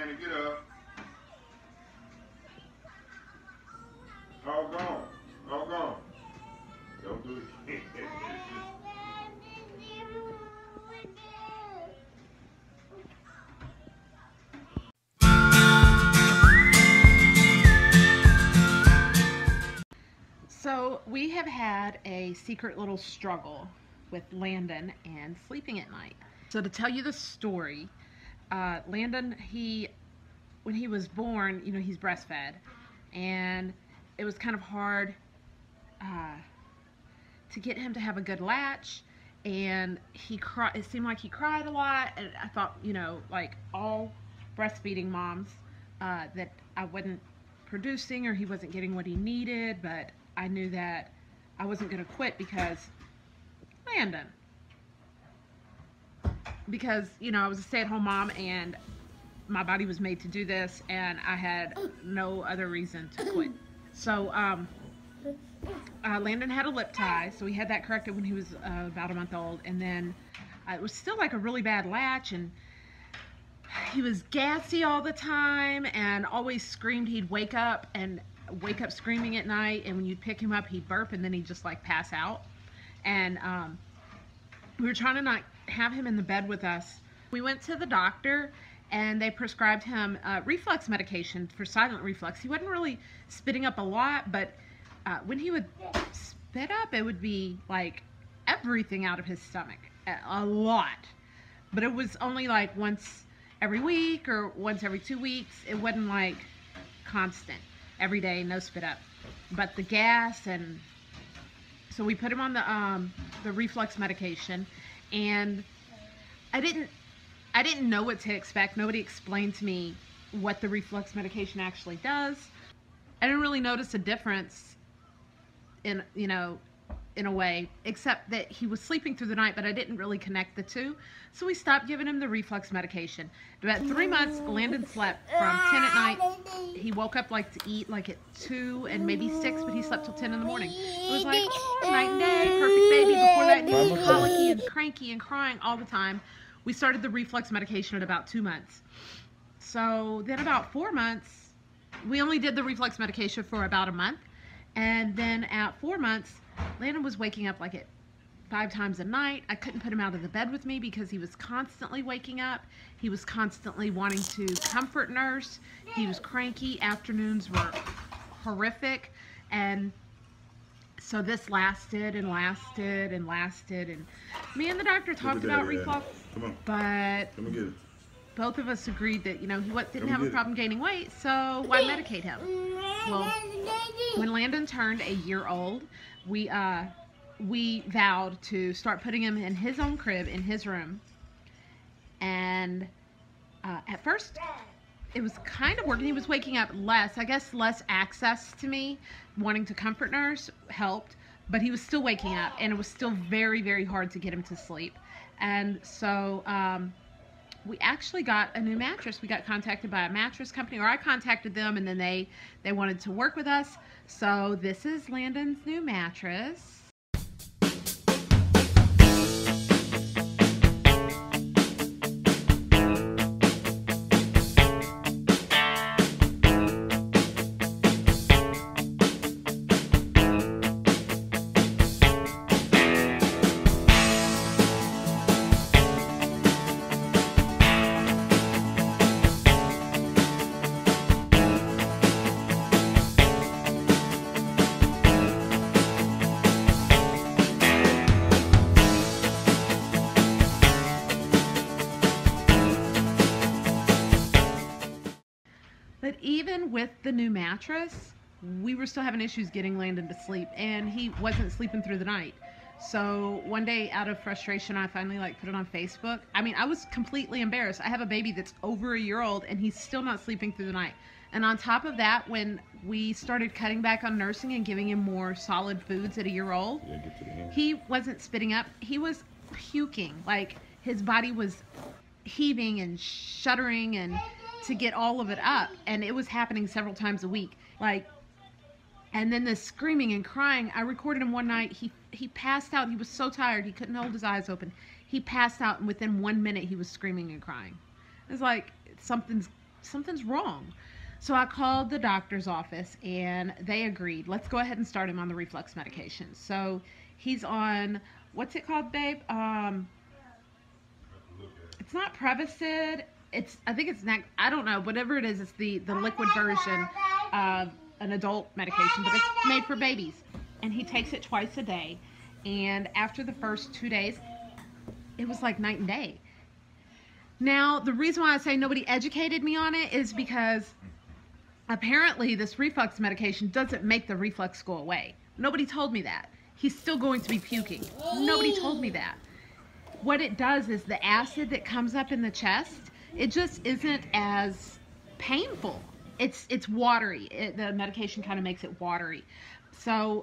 Landon, get up. All gone. All gone. Don't do it. So we have had a secret little struggle with Landon and sleeping at night. So to tell you the story, Landon, when he was born, you know, he's breastfed, and it was kind of hard to get him to have a good latch, and it seemed like he cried a lot, and I thought, you know, like all breastfeeding moms, that I wasn't producing or he wasn't getting what he needed, but I knew that I wasn't going to quit because Landon. Because, you know, I was a stay-at-home mom and my body was made to do this and I had no other reason to quit. So, Landon had a lip tie, so we had that corrected when he was about a month old, and then it was still like a really bad latch, and he was gassy all the time and always screamed. He'd wake up screaming at night, and when you'd pick him up, he'd burp and then he'd just like pass out. And we were trying to not have him in the bed with us. We went to the doctor and they prescribed him reflux medication for silent reflux. He wasn't really spitting up a lot, but when he would spit up, it would be like everything out of his stomach, a lot. But it was only like once every week or once every 2 weeks. It wasn't like constant, every day, no spit up. But the gas, and so we put him on the reflux medication, and I didn't know what to expect. Nobody explained to me what the reflux medication actually does. I didn't really notice a difference in a way, except that he was sleeping through the night, but I didn't really connect the two. So we stopped giving him the reflux medication. About 3 months, Landon slept from 10 at night. He woke up like to eat like at 2 and maybe 6, but he slept till 10 in the morning. It was like, oh, night and day, perfect baby. Before that, he was colicky and cranky and crying all the time. We started the reflux medication at about 2 months. So then about 4 months, we only did the reflux medication for about a month. And then at 4 months, Landon was waking up like at 5 times a night. I couldn't put him out of the bed with me because he was constantly waking up. He was constantly wanting to comfort nurse. He was cranky. Afternoons were horrific. And so this lasted and lasted and lasted. And me and the doctor talked about reflux, but both of us agreed that, you know, he didn't have a problem gaining weight, so why medicate him? Well, when Landon turned a year old, we vowed to start putting him in his own crib in his room. And at first, it was kind of working. He was waking up less. I guess less access to me. Wanting to comfort nurse helped, but he was still waking up, and it was still very, very hard to get him to sleep. And so we actually got a new mattress. We got contacted by a mattress company, or I contacted them, and then they wanted to work with us. So this is Landon's new mattress. But even with the new mattress, we were still having issues getting Landon to sleep, and he wasn't sleeping through the night. So one day, out of frustration, I finally put it on Facebook. I mean, I was completely embarrassed. I have a baby that's over a year old, and he's still not sleeping through the night. And on top of that, when we started cutting back on nursing and giving him more solid foods at a year old, he wasn't spitting up. He was puking. Like, his body was heaving and shuddering and to get all of it up, and it was happening several times a week. And then the screaming and crying. I recorded him one night. He passed out. He was so tired he couldn't hold his eyes open. He passed out, and within 1 minute he was screaming and crying. It's like something's something's wrong. So I called the doctor's office and they agreed. Let's go ahead and start him on the reflux medication. So he's on, what's it called, babe? It's not Prevacid. I think it's I don't know, whatever it is, it's the liquid version of an adult medication, but it's made for babies. And he takes it twice a day. And after the first 2 days, it was like night and day. Now, the reason why I say nobody educated me on it is because apparently this reflux medication doesn't make the reflux go away. Nobody told me that. He's still going to be puking. Nobody told me that. What it does is the acid that comes up in the chest, it just isn't as painful. It's watery. The medication kind of makes it watery. So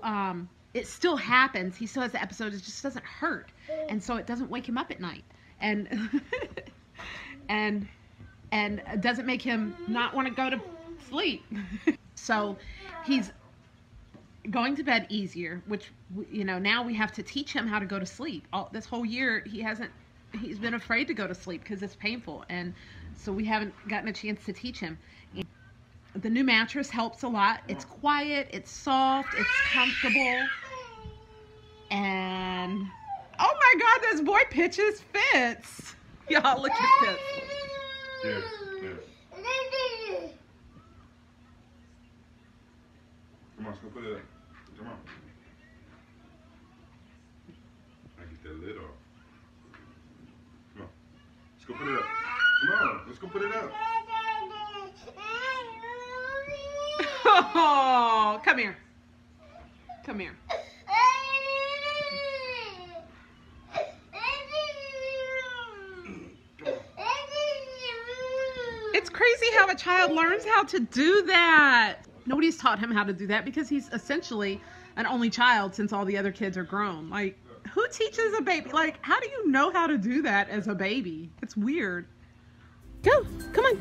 it still happens. He still has the episode. It just doesn't hurt. And so it doesn't wake him up at night. And and it doesn't make him not want to go to sleep. So he's going to bed easier, which, you know, now we have to teach him how to go to sleep. This whole year he's been afraid to go to sleep because it's painful, and so we haven't gotten a chance to teach him. The new mattress helps a lot. It's quiet, it's soft, it's comfortable, and oh my God, this boy pitches fits. Y'all look at this. Yes, yes. Come on, let's go put it up. Come on. I get that lid off. Come on. Let's go put it up. Come on, let's go put it up. Oh, come here. Come here. It's crazy how a child learns how to do that. Nobody's taught him how to do that because he's essentially an only child since all the other kids are grown. Like, who teaches a baby? Like, how do you know how to do that as a baby? It's weird. Go, come on.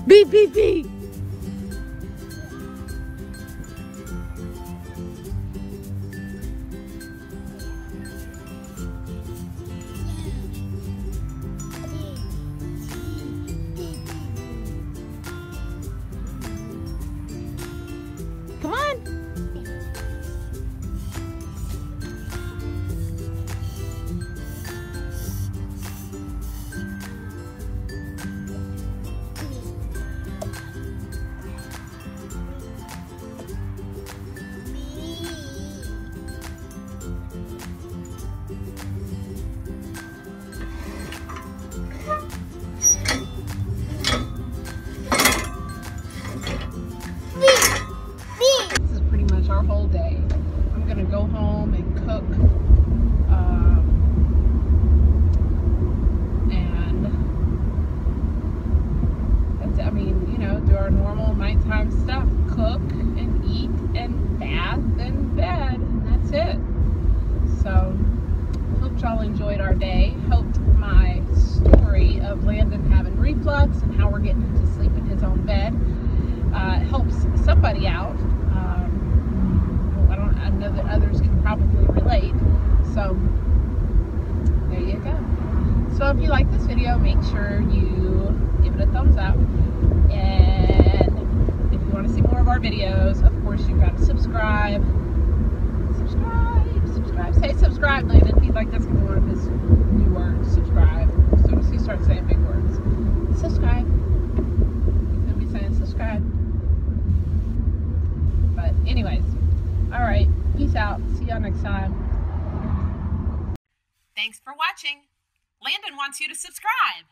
Beep, beep, beep. Come on. Our whole day. I'm gonna go home and cook, and that's it. I mean, you know, do our normal nighttime stuff: cook and eat and bath and bed, and that's it. So, hope y'all enjoyed our day. Hope my story of Landon having reflux and how we're getting him to sleep in his own bed helps somebody out. I know that others can probably relate, so there you go. So if you like this video, make sure you give it a thumbs up, and if you want to see more of our videos, of course you've got to subscribe. Say subscribe, Landon. He'd like that's going to be one of his new words, subscribe. As soon as he starts saying big words, subscribe. He's going to be saying subscribe. But anyways, all right, peace out. See y'all next time. Thanks for watching. Landon wants you to subscribe.